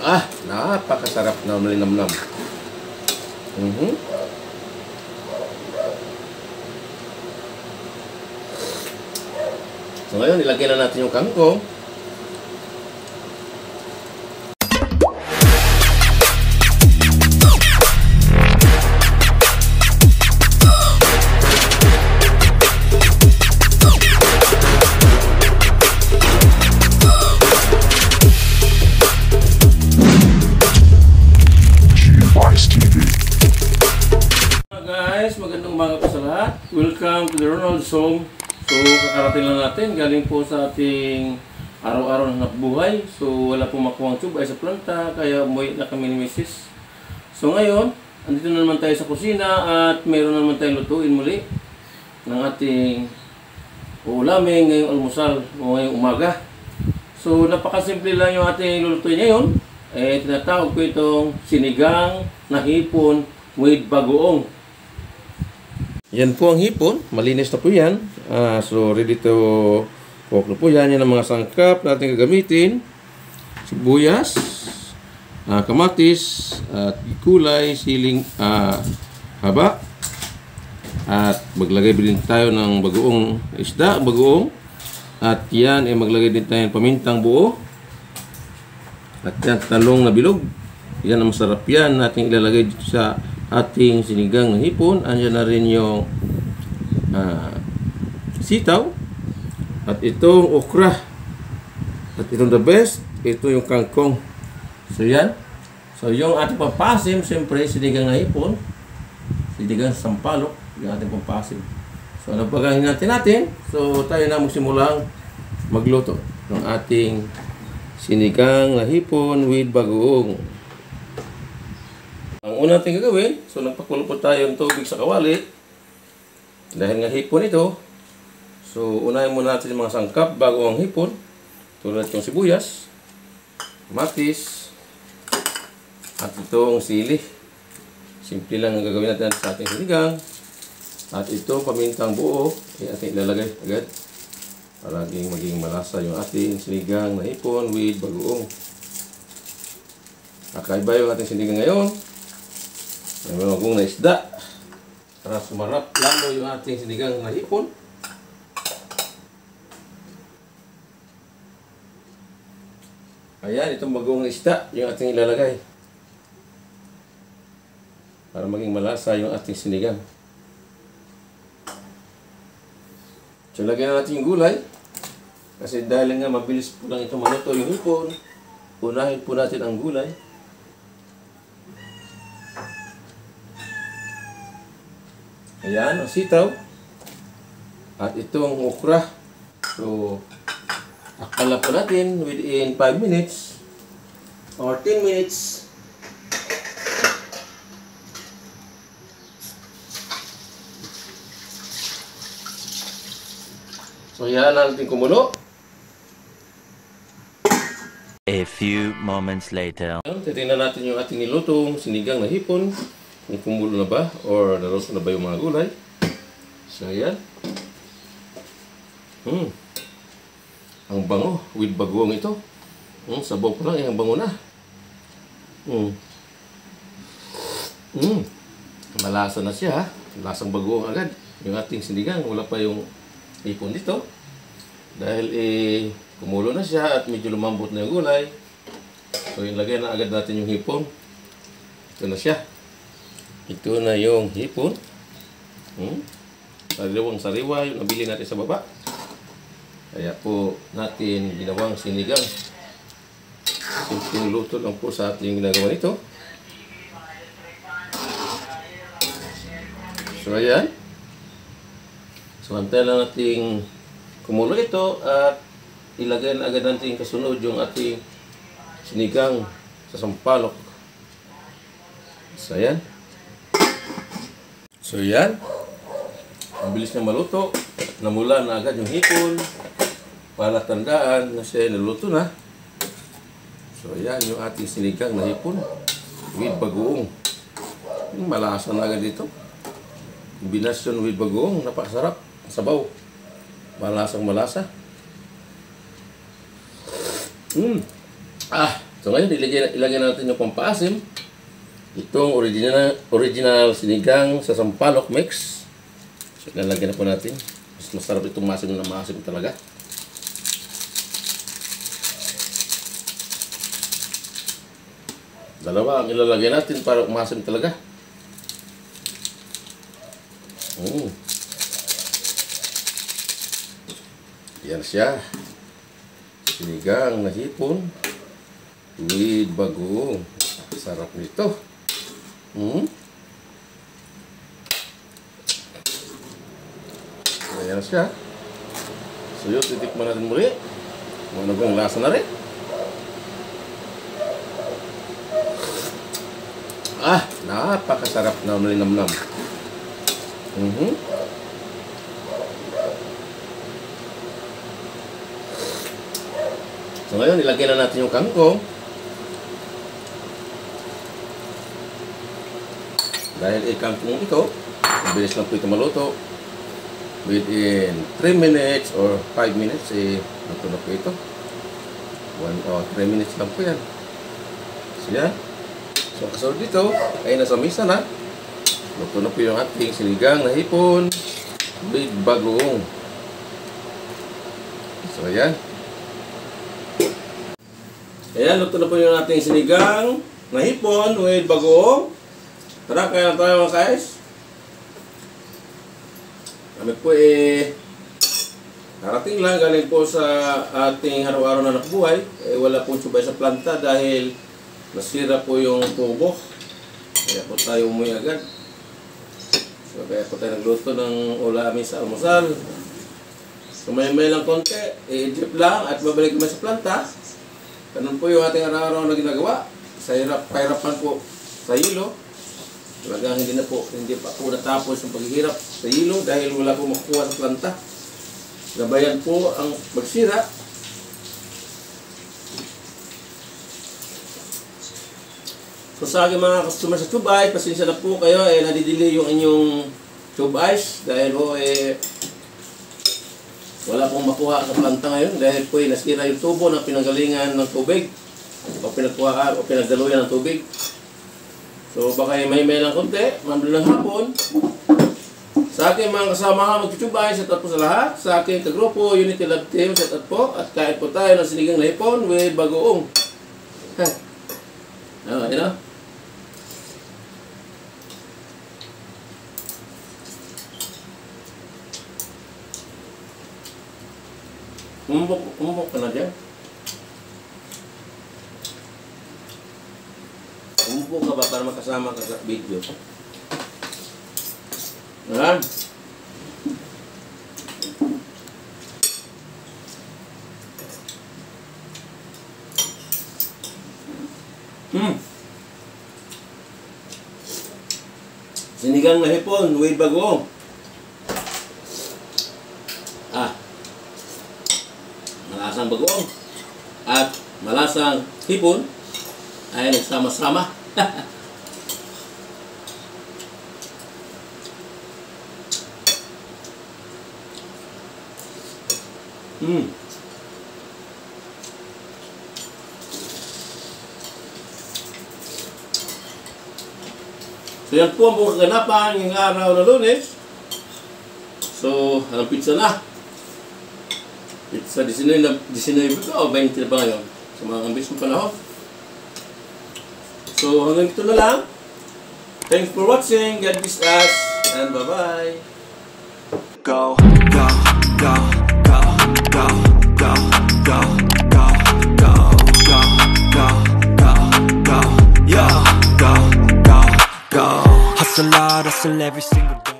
Napakasarap na malinamnam. So ngayon, ilagay na natin yung kangkong. Guys, magandang umaga po sa lahat. Welcome to the Ronald's Home. So, kakarating lang natin. Galing po sa ating araw-araw na buhay. So, wala pong makuhang tube ay sa planta. Kaya umuwi na kami ni Mrs. So, ngayon, andito na naman tayo sa kusina. At mayroon na naman tayong lutuin muli ng ating ulamin ngayong almusal o ngayong umaga. So, napakasimple lang yung ating lulutuin ngayon. Tinatawag ko itong sinigang na hipon with bagoong. Yan po ang hipon. Malinis na po yan. So, ready to cook na po yan. Yan ang mga sangkap natin gagamitin. Sibuyas, kamatis, at kulay, siling haba. At maglagay din tayo ng bagoong isda, bagoong. At yan ay maglagay din tayo ng pamintang buo. At yan, talong na bilog. Yan ang masarap yan. Natin ilalagay dito sa ating sinigang na hipon. Andiyan na rin yung sitaw. At itong okra. At itong the best, ito yung kangkong. So yan. So yung ating pampasim, siyempre sinigang na hipon. Sinigang sampalok, yung ating pampasim. So napagahin natin. So tayo na magsimulang magluto ng ating sinigang na hipon with bagoong. Ang una natin gagawin, so nagpakulo po tayo ng tubig sa kawali. Dahil nga hipon ito, so unahin muna natin yung mga sangkap bago ang hipon. Tulad yung sibuyas, kamatis, at itong sili. Simple lang ang gagawin natin sa ating sinigang. At itong pamintang buo, ay ating ilalagay agad. Para maging malasa yung ating sinigang na hipon with bagoong. Kakaiba yung ating sinigang ngayon. May bagong na isda para sumarap lalo yung ating sinigang na hipon. Ayan, itong bagong na isda yung ating ilalagay para maging malasa yung ating sinigang. So lagyan na natin yung gulay kasi dahil nga mabilis po lang ito maluto yung hipon, unahin po natin ang gulay. Ayan, ang sitaw. At itong okra. So, akala po natin within 5 minutes or 10 minutes. So, yan natin kumulo. A few moments later. Titingnan natin yung ating nilutong sinigang na hipon. Kung kumulo na ba or naroso na ba yung mga gulay. So yan. Ang bango with bagoong ito. Sabaw pa lang ang bango na. Malasa na siya. Lasang bagoong agad. Yung ating sinigang, wala pa yung hipon dito. Dahil kumulo na siya at medyo lumambot na yung gulay. So ilagay na agad natin yung hipon. Ito na siya. Ito na yung hipon. Sariwang sariwa yung nabili natin sa baba. Kaya po natin ginawang sinigang. Simpleng luto lang po sa ating ginagawa nito. So ayan. So antayin lang natin kumulo ito at ilagay na agad natin kasunod yung ating sinigang sa sampalok. So ayan. So yan, ang bilis na maluto, namula na agad yung hipon, para tandaan na siya naluto na. So yan yung ating sinigang na hipon with bagoong. Malasa na agad dito. Kombinasyon with bagoong, napakasarap, sabaw, malasang malasa. So ngayon, ilagay natin yung pampaasim. Itong original sinigang sa sampalok mix. So ilalagay na po natin. Mas masarap itong maasim na maasim talaga. Dalawa ang ilalagay natin para umasim talaga. Yan siya. Sinigang na hipon with bagoong. Sarap nito. Ayan siya. So yun, titikman natin muli. Kung ano bang lasa na rin. Napakasarap na malinamnam. So ngayon, ilagay na natin yung kangkong. Dahil kangkong ito, mabilis lang po ito maluto. Within 3 minutes or 5 minutes, luto na po ito. 1 or 3 minutes lang po yan. So yan. So kasunod dito, ay nasa misa na. Luto na po yung ating sinigang na hipon with bagoong. So yan. Ayan, luto na po yung ating sinigang na hipon with bagoong. Tara, kaya na tayo mga guys. Kami po narating lang galing po sa ating araw-araw na nakbuhay. Wala pong subay sa planta dahil nasira po yung tubo. Kaya po tayo umuwi agad. So kaya po tayo nagluto ng ulamin sa almusal. So may lang konti, i-drip lang at babalik naman sa planta. Ganun po yung ating araw-araw na ginagawa. Sa pahirapan po sa hilo. Talagang hindi pa po natapos yung paghihirap sa hilo dahil wala po makukuha sa planta. Gabayan po ang magsira. So sa aking mga customer sa tube ice, pasensya na po kayo, nadidelay yung inyong tube ice dahil po wala pong makuha sa planta ngayon dahil po nasira yung tubo na pinanggalingan ng tubig o pinagkuhaan o pinagdaluyan ng tubig. So baka may lang konti, mambilang hapon. Sa aking mga kasama mag-tube ice, shout out po sa lahat. Sa aking kagrupo, Unity Love Team, shout out po. At kain po tayo ng sinigang na hipon with bagoong. Ayun o. Umubok ka na dyan. Umubok ka ba para makasama ka sa video? Ayan. Sinigang na hipon with bagoong. Malasang bagoong at malasang hipon ay nagsama-sama. So yan po ang buong kaganapan ngayong araw na Lunes. So, ang pizza na. Pizza 19 o 20 na ba ngayon? Sa mga ambis ng panahon. So, hanggang ito na lang. Thanks for watching. God bless us. And bye-bye. Go, go, go, go, go, go, go, go, go, go, go, go, go, yeah, go, go, go. Hustle hard, hustle every single day.